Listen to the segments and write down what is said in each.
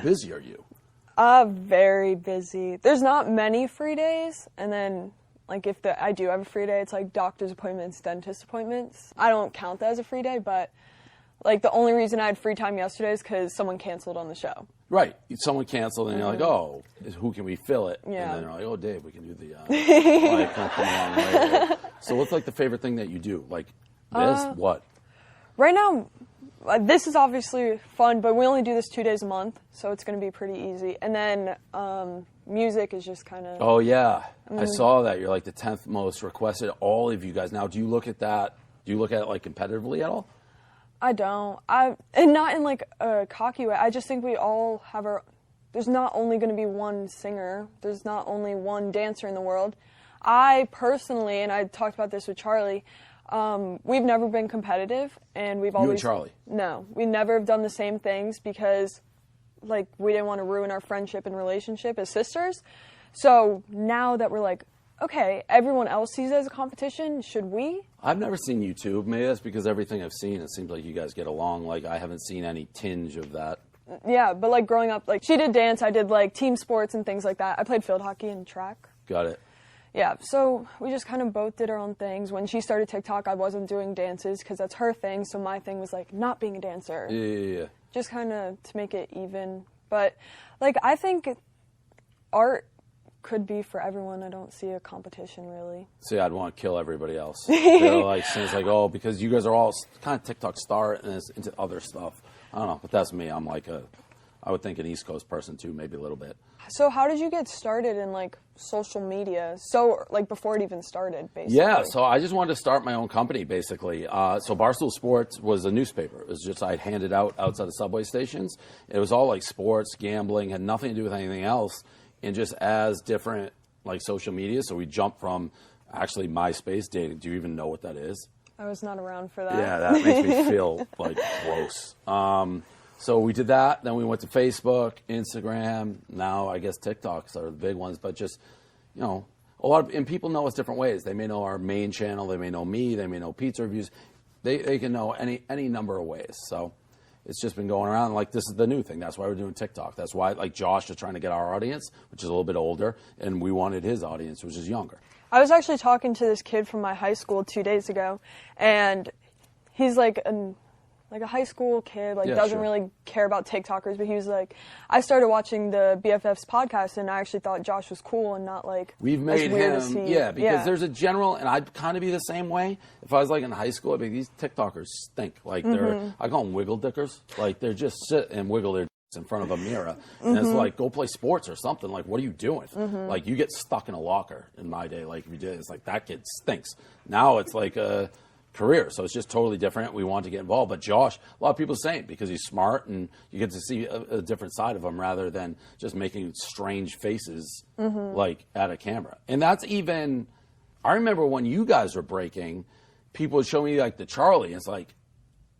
busy are you? Very busy. There's not many free days, and then like if I do have a free day, it's like doctor's appointments, dentist appointments. I don't count that as a free day, but like the only reason I had free time yesterday is because someone canceled on the show. Right. Someone canceled, and you're like, oh, who can we fill it? Yeah. And then they're like, oh, Dave, we can do the like, come along later. So what's like the favorite thing that you do? Like this? What? Right now, this is obviously fun, but we only do this 2 days a month, so it's going to be pretty easy. And then music is just kind of... Oh, yeah. I saw that. You're like the 10th most requested, all of you guys. Now, do you look at that? Do you look at it like competitively at all? I don't. And not in like a cocky way. I just think we all have our... There's not only going to be one singer. There's not only one dancer in the world. I personally, and I talked about this with Charlie, we've never been competitive, and we've always... You and Charlie? No. We never have done the same things because, like, we didn't want to ruin our friendship and relationship as sisters. So now that we're like, okay, everyone else sees it as a competition, should we? I've never seen you two. Maybe that's because everything I've seen, it seems like you guys get along. Like, I haven't seen any tinge of that. Yeah, but, like, growing up, like, she did dance, I did, like, team sports and things like that. I played field hockey and track. Got it. Yeah, so we just kind of both did our own things. When she started TikTok, I wasn't doing dances because that's her thing, so my thing was, like, not being a dancer. Yeah. Just kind of to make it even. But, like, I think art could be for everyone. I don't see a competition, really. See, I'd want to kill everybody else. They're like, it's like, oh, because you guys are all kind of TikTok star and it's into other stuff. I don't know, but that's me. I'm like I would think an East Coast person too, maybe a little bit. So how did you get started in, like, social media? So, like, before it even started, basically. Yeah, so I just wanted to start my own company, basically. So Barstool Sports was a newspaper. It was just I'd hand it out outside of subway stations. It was all, like, sports, gambling, had nothing to do with anything else. And just as different, like, social media. So we jumped from, actually, MySpace dating. Do you even know what that is? I was not around for that. Yeah, that makes me feel, like, gross. So we did that. Then we went to Facebook, Instagram. Now I guess TikToks are the big ones. But just, you know, and people know us different ways. They may know our main channel. They may know me. They may know pizza reviews. They can know any number of ways. So it's just been going around. Like, this is the new thing. That's why we're doing TikTok. That's why, like, Josh is trying to get our audience, which is a little bit older, and we wanted his audience, which is younger. I was actually talking to this kid from my high school 2 days ago, and he's like a high school kid, like, doesn't really care about TikTokers, but he was like, I started watching the BFFs podcast, and I actually thought Josh was cool and not, like, we've made him, because there's a general, and I'd kind of be the same way. If I was, like, in high school, I'd be, these TikTokers stink. Like, I call them wiggle dickers. Like, they're just sit and wiggle their dicks in front of a mirror. And it's like, go play sports or something. Like, what are you doing? Like, you get stuck in a locker in my day. Like, we did. It's like, that kid stinks. Now it's like a career, so it's just totally different. We want to get involved, but Josh, a lot of people say it because he's smart and you get to see a different side of him rather than just making strange faces like at a camera. And that's even, I remember when you guys were breaking, people would show me like the Charli, and it's like,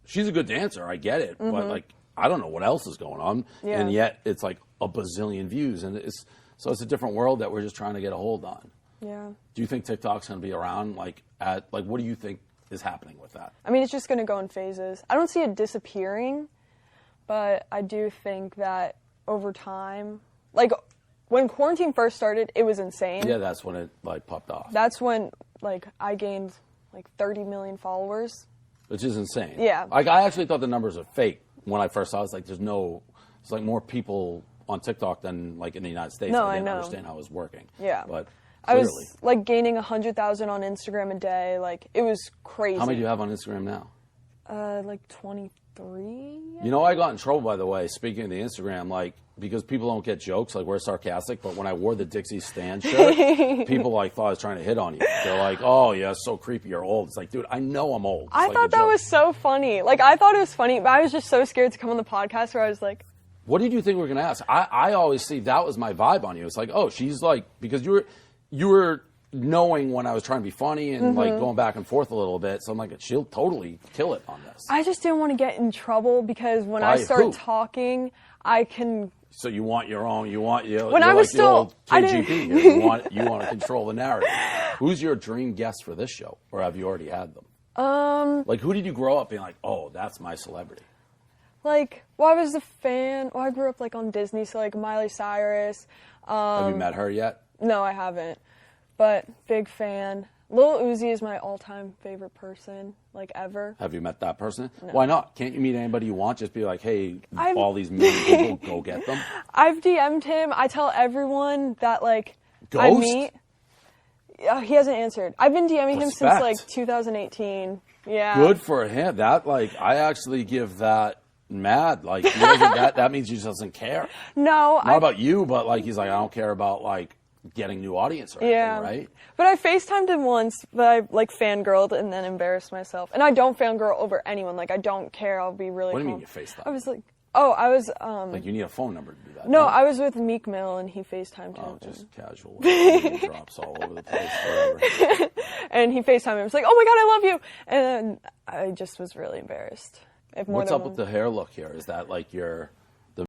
she's a good dancer, I get it, but like, I don't know what else is going on, and yet it's like a bazillion views, and it's a different world that we're just trying to get a hold on. Yeah. Do you think TikTok's going to be around? Like, what do you think is happening with that? I mean, it's just going to go in phases. I don't see it disappearing, but I do think that over time, like, when quarantine first started, it was insane. Yeah, that's when it, like, popped off. That's when, like, I gained, like, 30 million followers. Which is insane. Yeah. Like, I actually thought the numbers are fake when I first saw it. It's like, it's like more people on TikTok than, like, in the United States. No, I didn't I know. understand how it was working. Yeah. But I clearly. was, like, gaining 100,000 on Instagram a day. Like, it was crazy. How many do you have on Instagram now? Like 23. You know, I got in trouble, by the way, speaking of the Instagram, like, because people don't get jokes, like, we're sarcastic, but when I wore the DIXIE stand shirt, people, like, thought I was trying to hit on you. They're like, oh, yeah, it's so creepy, you're old. It's like, dude, I know I'm old. It's I like thought that was so funny. Like, I thought it was funny, but I was just so scared to come on the podcast where I was like... What did you think we were going to ask? I always see that was my vibe on you. It's like, oh, she's like, because you were knowing when I was trying to be funny and like going back and forth a little bit. So I'm like, she'll totally kill it on this. I just didn't want to get in trouble because when I start talking, I can... So you want your own, when I was still, KGB. You want to control the narrative. Who's your dream guest for this show? Or have you already had them? Like, who did you grow up being like, oh, that's my celebrity? Like, well, I was a fan. Well, I grew up, like, on Disney, so, like, Miley Cyrus. Have you met her yet? No, I haven't. But big fan. Lil Uzi is my all-time favorite person, like, ever. Have you met that person? No. Why not? Can't you meet anybody you want? Just be like, hey, all these million people, go get them. I've DM'd him. I tell everyone that, like, Ghost? I meet. He hasn't answered. I've been DMing him since, like, Respect. 2018. Yeah. Good for him. That, like, I actually give that mad. Like, he doesn't, that means he just doesn't care. No. Not about you, but, like, he's like, I don't care about, like, getting new audience or anything, right? But I FaceTimed him once, but I, like, fangirled and then embarrassed myself. And I don't fangirl over anyone. Like, I don't care. I'll be really What do you mean you FaceTime? I was like, I was, like, you need a phone number to do that. No, I was with Meek Mill and he FaceTimed him. Oh, just casual. Drops all over the place, whatever. And he FaceTimed him. He was like, oh my God, I love you. And I just was really embarrassed. What's up with the hair look here? Is that, like, your